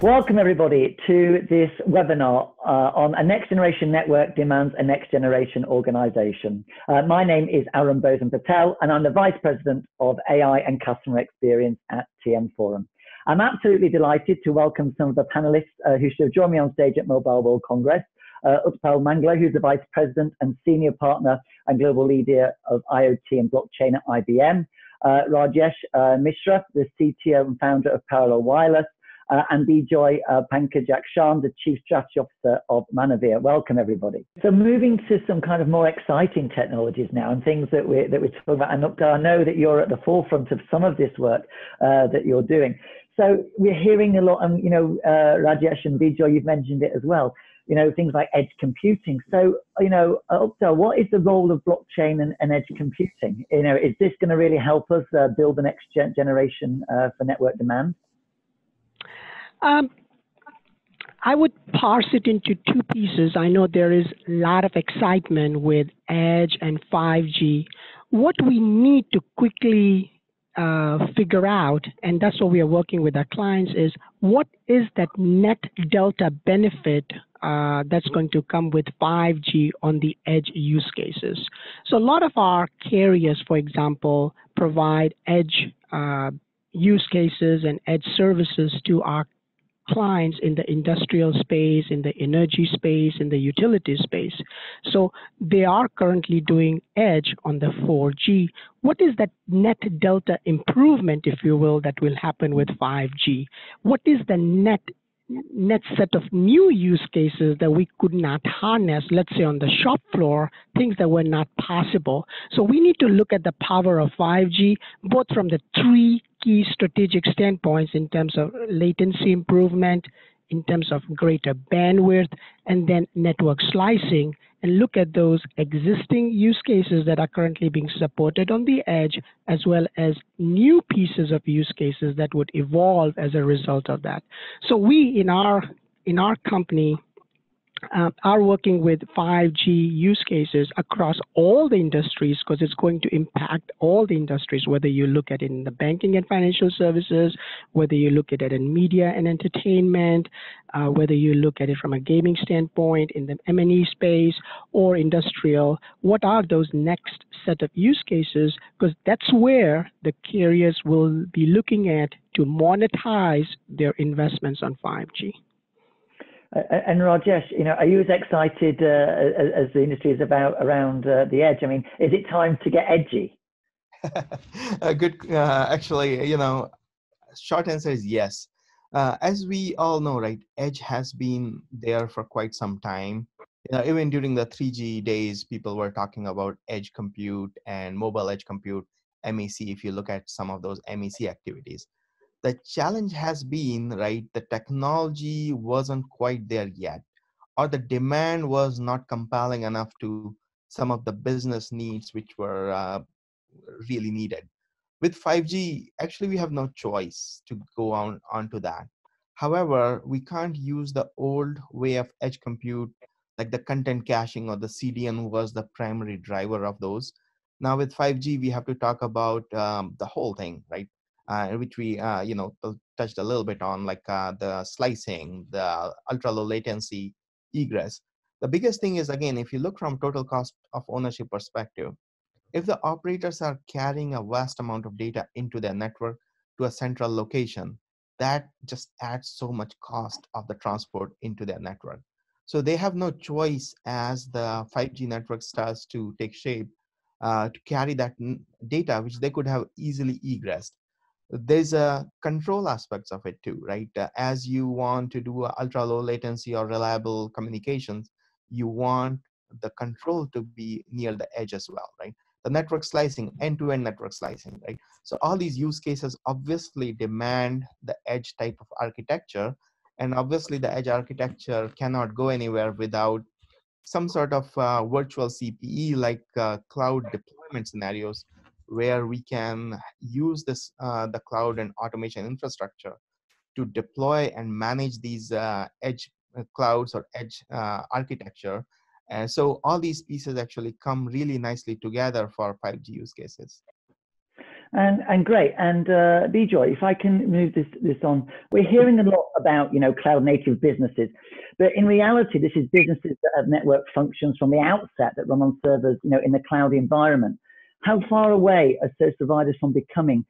Welcome everybody to this webinar on a next generation network demands a next generation organization. My name is Aaron Bosen Patel and I'm the Vice President of AI and Customer Experience at TM Forum. I'm absolutely delighted to welcome some of the panelists who should join me on stage at Mobile World Congress. Utpal Mangla, who's the Vice President and Senior Partner and Global Leader of IoT and Blockchain at IBM. Rajesh Mishra, the CTO and founder of Parallel Wireless. And Bijoy Pankajakshan, the Chief Strategy Officer of Mavenir. Welcome, everybody. So moving to some kind of more exciting technologies now and things that we're talking about. And Utpal, I know that you're at the forefront of some of this work that you're doing. So we're hearing a lot, and Rajesh and Bijoy, you've mentioned it as well. Things like edge computing. So, Utpal, what is the role of blockchain and edge computing? Is this going to really help us build the next generation for network demand? I would parse it into two pieces. I know there is a lot of excitement with edge and 5G. What we need to quickly figure out, and that's what we are working with our clients, is what is that net delta benefit that's going to come with 5G on the edge use cases. So a lot of our carriers, for example, provide edge use cases and edge services to our clients in the industrial space, in the energy space, in the utility space. So they are currently doing edge on the 4G. What is that net delta improvement, if you will, that will happen with 5G? What is the net set of new use cases that we could not harness, let's say on the shop floor, things that were not possible. So we need to look at the power of 5G, both from the three key strategic standpoints in terms of latency improvement, in terms of greater bandwidth, and then network slicing, and look at those existing use cases that are currently being supported on the edge, as well as new pieces of use cases that would evolve as a result of that. So we, in our company, are working with 5G use cases across all the industries, because it's going to impact all the industries, whether you look at it in the banking and financial services, whether you look at it in media and entertainment, whether you look at it from a gaming standpoint in the M&E space or industrial. What are those next set of use cases? Because that's where the carriers will be looking at to monetize their investments on 5G. And Rajesh, are you as excited as the industry is around the edge? I mean, is it time to get edgy? Good. Actually, short answer is yes. As we all know, right, edge has been there for quite some time. Even during the 3G days, people were talking about edge compute and mobile edge compute, MEC, if you look at some of those MEC activities. The challenge has been, right, the technology wasn't quite there yet, or the demand was not compelling enough to some of the business needs which were really needed. With 5G, actually, we have no choice to go onto that. However, we can't use the old way of edge compute, like the content caching or the CDN was the primary driver of those. Now with 5G, we have to talk about the whole thing, right? Which we touched a little bit on, like the slicing, the ultra low latency egress. The biggest thing is, again, if you look from total cost of ownership perspective, if the operators are carrying a vast amount of data into their network to a central location, that just adds so much cost of the transport into their network. So they have no choice as the 5G network starts to take shape to carry that data, which they could have easily egressed. There's a control aspects of it too, right? As you want to do ultra low latency or reliable communications, you want the control to be near the edge as well, right? The network slicing, end-to-end network slicing, right? So all these use cases obviously demand the edge type of architecture, and obviously the edge architecture cannot go anywhere without some sort of virtual CPE, like cloud deployment scenarios, where we can use this the cloud and automation infrastructure to deploy and manage these edge clouds or edge architecture. And so all these pieces actually come really nicely together for 5G use cases. And great. And Bijoy, if I can move this on, we're hearing a lot about cloud native businesses, but in reality, this is businesses that have network functions from the outset that run on servers, in the cloud environment. How far away are service providers from becoming,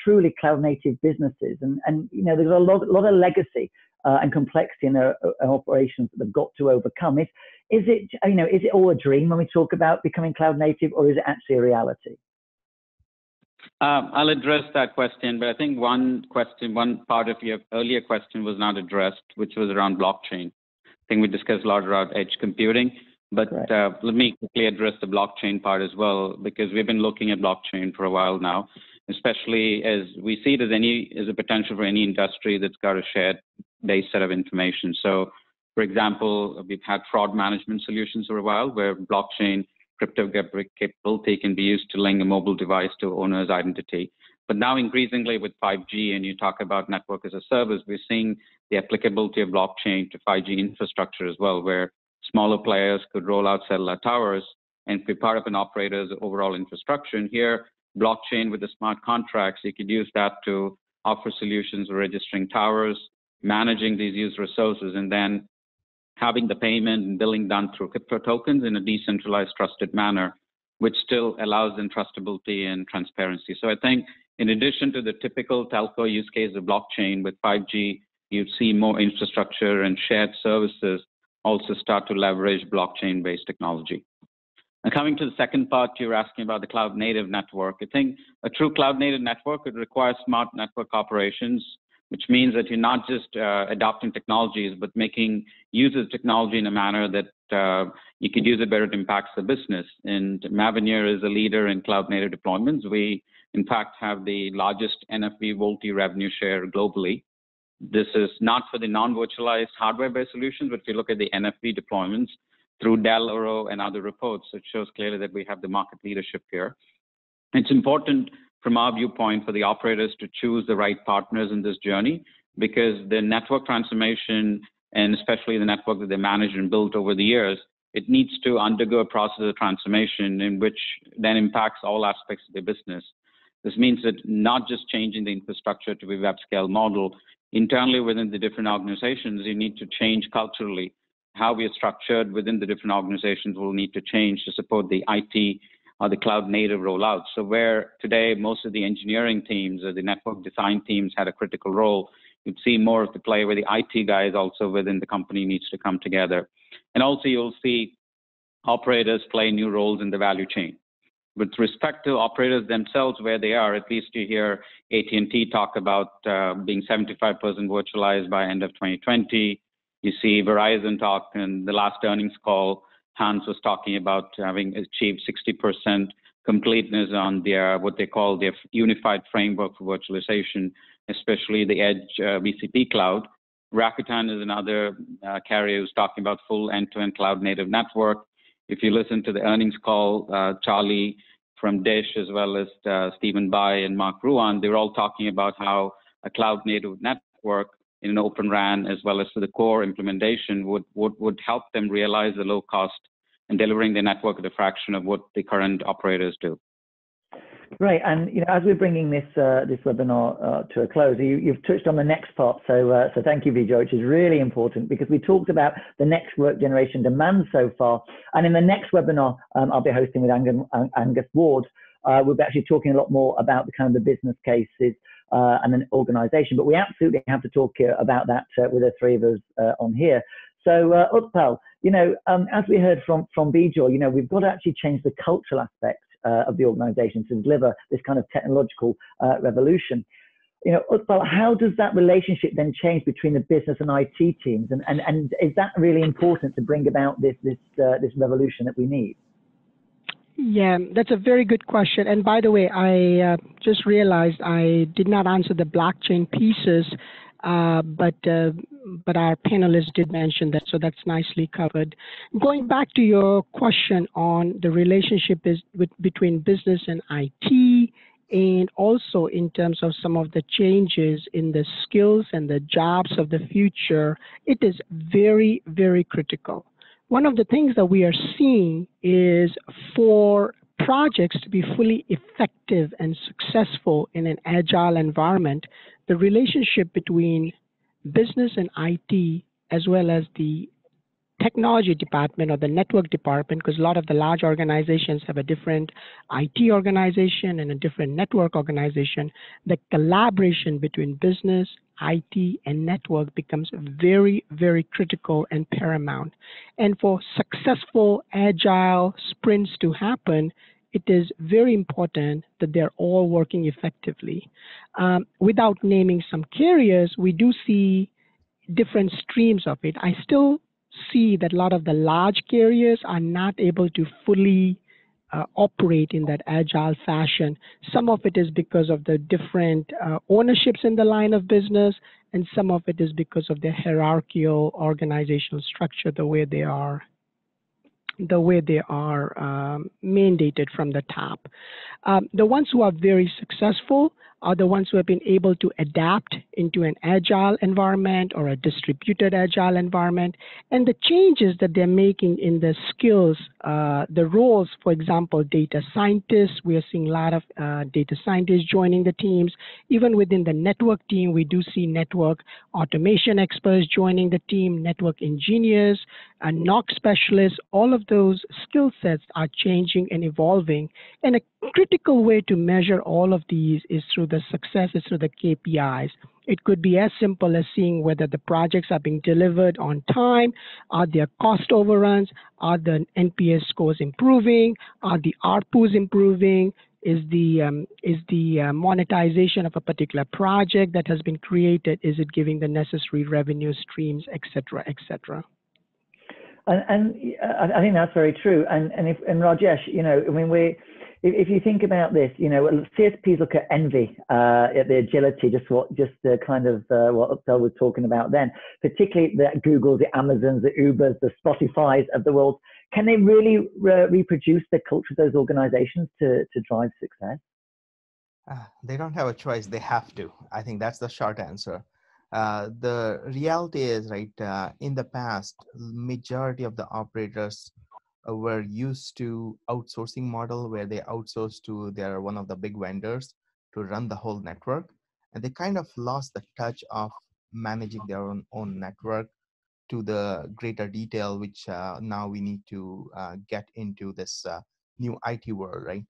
truly cloud native businesses? And there's a lot of legacy and complexity in their operations that they've got to overcome. Is it all a dream when we talk about becoming cloud native, or is it actually a reality? I'll address that question, but I think one part of your earlier question was not addressed, which was around blockchain. I think we discussed a lot about edge computing, but right. Let me quickly address the blockchain part as well, because we've been looking at blockchain for a while now, especially as we see it as a potential for any industry that's got a shared base set of information. So, for example, we've had fraud management solutions for a while where blockchain cryptographic capability can be used to link a mobile device to owner's identity. But now increasingly with 5G, and you talk about network as a service, we're seeing the applicability of blockchain to 5G infrastructure as well, where smaller players could roll out cellular towers and be part of an operator's overall infrastructure. And here, blockchain with the smart contracts, you could use that to offer solutions for registering towers, managing these user resources, and then having the payment and billing done through crypto tokens in a decentralized, trusted manner, which still allows them trustability and transparency. So I think in addition to the typical telco use case of blockchain with 5G, you'd see more infrastructure and shared services also start to leverage blockchain-based technology. And coming to the second part, you're asking about the cloud-native network. I think a true cloud-native network would require smart network operations, which means that you're not just adopting technologies, but making use of technology in a manner that you could use it better to impact the business. And Mavenir is a leader in cloud-native deployments. We, in fact, have the largest NFV VoLTE revenue share globally. This is not for the non-virtualized hardware-based solutions, but if you look at the NFV deployments through Dell, Oro, and other reports, it shows clearly that we have the market leadership here. It's important from our viewpoint for the operators to choose the right partners in this journey, because the network transformation, and especially the network that they managed and built over the years, it needs to undergo a process of transformation in which then impacts all aspects of the business. This means that not just changing the infrastructure to a web scale model, internally within the different organizations, you need to change culturally. How we are structured within the different organizations will need to change to support the IT or the cloud native rollout. So where today most of the engineering teams or the network design teams had a critical role, you'd see more of the play where the IT guys also within the company needs to come together. And also you'll see operators play new roles in the value chain. With respect to operators themselves, where they are, at least you hear AT&T talk about being 75% virtualized by end of 2020. You see Verizon talk in the last earnings call. Hans was talking about having achieved 60% completeness on their what they call their unified framework for virtualization, especially the Edge VCP cloud. Rakuten is another carrier who's talking about full end-to-end cloud-native network. If you listen to the earnings call, Charlie from Dish, as well as Stephen Bai and Mark Ruan, they were all talking about how a cloud-native network in an Open RAN, as well as for the core implementation, would help them realize the low cost and delivering the network at a fraction of what the current operators do. Right, and as we're bringing this webinar to a close, you've touched on the next part. So thank you, Bijoy, which is really important, because we talked about the next work generation demand so far, and in the next webinar I'll be hosting with Angus Ward, we'll be actually talking a lot more about the kind of the business cases and an organisation. But we absolutely have to talk about that with the three of us on here. So Utpal, as we heard from Bijoy, we've got to actually change the cultural aspect of the organisation to deliver this kind of technological revolution. Utpal, how does that relationship then change between the business and IT teams, and is that really important to bring about this revolution that we need? Yeah, that's a very good question. And by the way, I just realized I did not answer the blockchain pieces, but our panelists did mention that, so that's nicely covered. Going back to your question on the relationship between business and IT, and also in terms of some of the changes in the skills and the jobs of the future, it is very, very critical. One of the things that we are seeing is for projects to be fully effective and successful in an agile environment, the relationship between business and IT, as well as the technology department or the network department, because a lot of the large organizations have a different IT organization and a different network organization, the collaboration between business, IT, and network becomes very, very critical and paramount. And for successful agile sprints to happen, it is very important that they're all working effectively. Without naming some carriers, we do see different streams of it. I still see that a lot of the large carriers are not able to fully operate in that agile fashion. Some of it is because of the different ownerships in the line of business, and some of it is because of the hierarchical organizational structure, the way they are mandated from the top. The ones who are very successful are the ones who have been able to adapt into an agile environment or a distributed agile environment. And the changes that they're making in the skills, the roles, for example, data scientists, we are seeing a lot of data scientists joining the teams. Even within the network team, we do see network automation experts joining the team, network engineers, and NOC specialists. All of those skill sets are changing and evolving. And a critical way to measure all of these is through the success, is through the KPIs. It could be as simple as seeing whether the projects are being delivered on time, are there cost overruns, are the NPS scores improving, are the ARPUs improving, is the monetization of a particular project that has been created, is it giving the necessary revenue streams, et cetera, et cetera. And I think that's very true. And Rajesh, you know, I mean, if you think about this, you know, CSPs look at envy, at the agility, just the kind of what Uptal was talking about then, particularly the Googles, the Amazons, the Ubers, the Spotifys of the world. Can they really reproduce the culture of those organizations to drive success? They don't have a choice. They have to. I think that's the short answer. The reality is, right, in the past, majority of the operators were used to outsourcing model where they outsource to their one of the big vendors to run the whole network. And they kind of lost the touch of managing their own network to the greater detail, which now we need to get into this new IT world, right?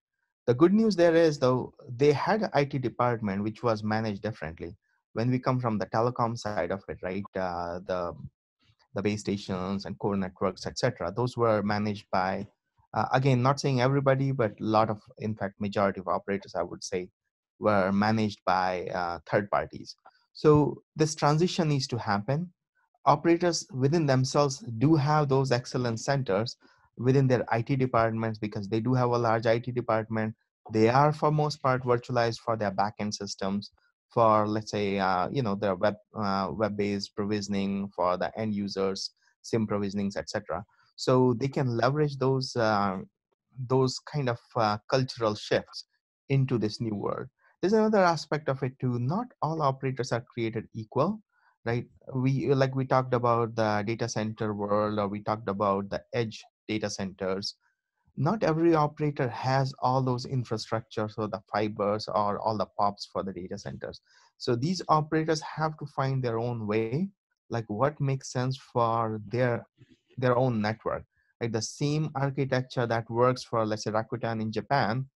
The good news there is, though, they had an IT department which was managed differently. When we come from the telecom side of it, right, the base stations and core networks, etc., those were managed by, again, not saying everybody, but a lot of, in fact, majority of operators, I would say, were managed by third parties. So this transition needs to happen. Operators within themselves do have those excellence centers within their IT departments because they do have a large IT department. They are, for most part, virtualized for their backend systems, for, let's say, you know, their web-based provisioning for the end users, SIM provisionings, etc. So they can leverage those kind of cultural shifts into this new world. There's another aspect of it too. Not all operators are created equal, right? We talked about the data center world, or we talked about the edge data centers. Not every operator has all those infrastructures or the fibers or all the pops for the data centers. So these operators have to find their own way, like what makes sense for their own network. Like the same architecture that works for, let's say, Rakuten in Japan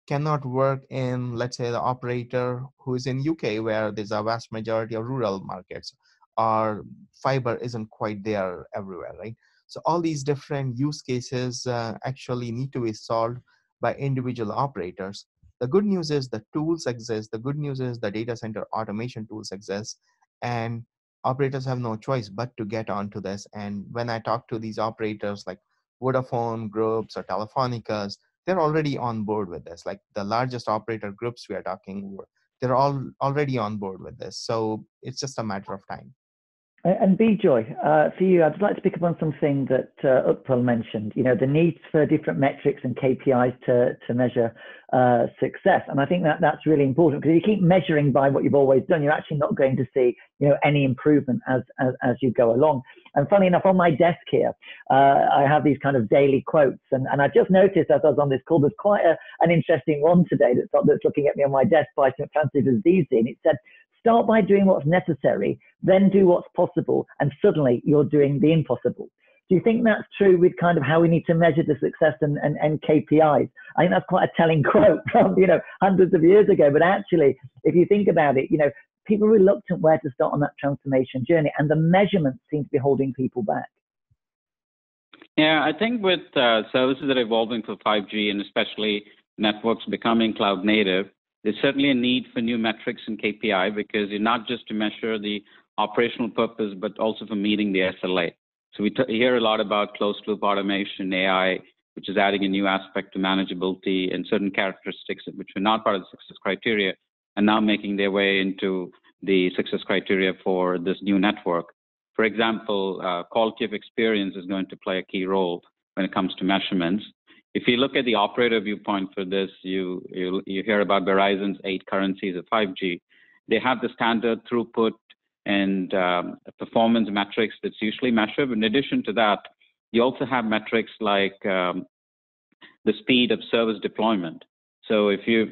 cannot work in, let's say, the operator who is in UK, where there's a vast majority of rural markets, or fiber isn't quite there everywhere, right? So all these different use cases actually need to be solved by individual operators. The good news is the tools exist. The good news is the data center automation tools exist, and operators have no choice but to get onto this. And when I talk to these operators like Vodafone groups or Telefonicas, they're already on board with this. Like the largest operator groups we are talking, they're all already on board with this. So it's just a matter of time. And Bijoy, for you, I'd like to pick up on something that Utpal mentioned, the need for different metrics and KPIs to measure success. And I think that's really important, because if you keep measuring by what you've always done, you're actually not going to see, any improvement as you go along. And funny enough, on my desk here, I have these kind of daily quotes. And I just noticed as I was on this call, there's quite an interesting one today that's looking at me on my desk by St. Francis of Assisi. And it said, start by doing what's necessary, then do what's possible, and suddenly you're doing the impossible. Do you think that's true with kind of how we need to measure the success and KPIs? I think that's quite a telling quote from, hundreds of years ago. But actually, if you think about it, people are reluctant where to start on that transformation journey, and the measurements seem to be holding people back. Yeah, I think with services that are evolving for 5G, and especially networks becoming cloud native, there's certainly a need for new metrics and KPI, because you're not just to measure the operational purpose, but also for meeting the SLA. So we hear a lot about closed loop automation, AI, which is adding a new aspect to manageability, and certain characteristics which were not part of the success criteria, and now making their way into the success criteria for this new network. For example, quality of experience is going to play a key role when it comes to measurements. If you look at the operator viewpoint for this, you hear about Verizon's 8 currencies of 5G. They have the standard throughput and performance metrics that's usually measured. In addition to that, you also have metrics like the speed of service deployment. So if you're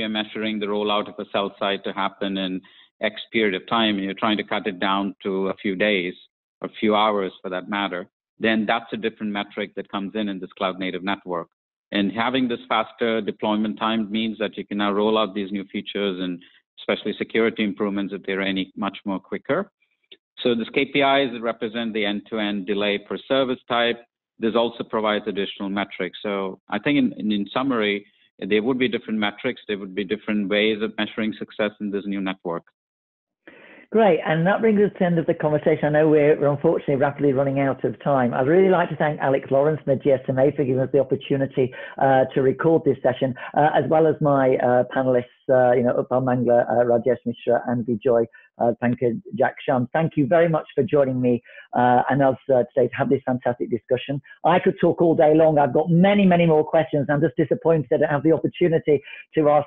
measuring the rollout of a cell site to happen in X period of time, and you're trying to cut it down to a few days or a few hours for that matter, then that's a different metric that comes in this cloud native network. And having this faster deployment time means that you can now roll out these new features, and especially security improvements if they're any much more quicker. So this KPIs that represent the end-to-end delay per service type. This also provides additional metrics. So I think in summary, there would be different metrics. There would be different ways of measuring success in this new network. Great, and that brings us to the end of the conversation. I know we're unfortunately rapidly running out of time. I'd really like to thank Alex Lawrence and the GSMA for giving us the opportunity to record this session, as well as my panelists, Utpal Mangla, Rajesh Mishra, and Bijoy Pankaj Jaksham. Thank you very much for joining me and us today to have this fantastic discussion. I could talk all day long. I've got many, many more questions. I'm just disappointed I don't have the opportunity to ask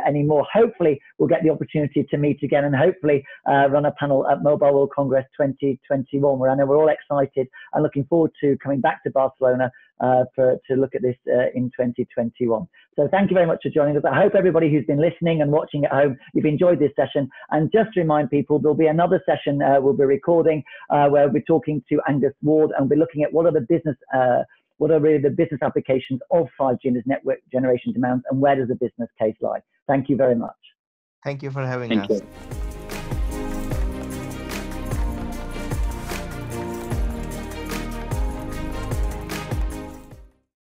any more. Hopefully, we'll get the opportunity to meet again, and hopefully run a panel at Mobile World Congress 2021, where I know we're all excited and looking forward to coming back to Barcelona to look at this in 2021. So thank you very much for joining us. I hope everybody who's been listening and watching at home, you've enjoyed this session. And just to remind people, there'll be another session we'll be recording where we'll be talking to Angus Ward, and we'll be looking at what are really the business applications of 5G in this network generation demands, and where does the business case lie. Thank you very much. Thank you for having us. Thank you.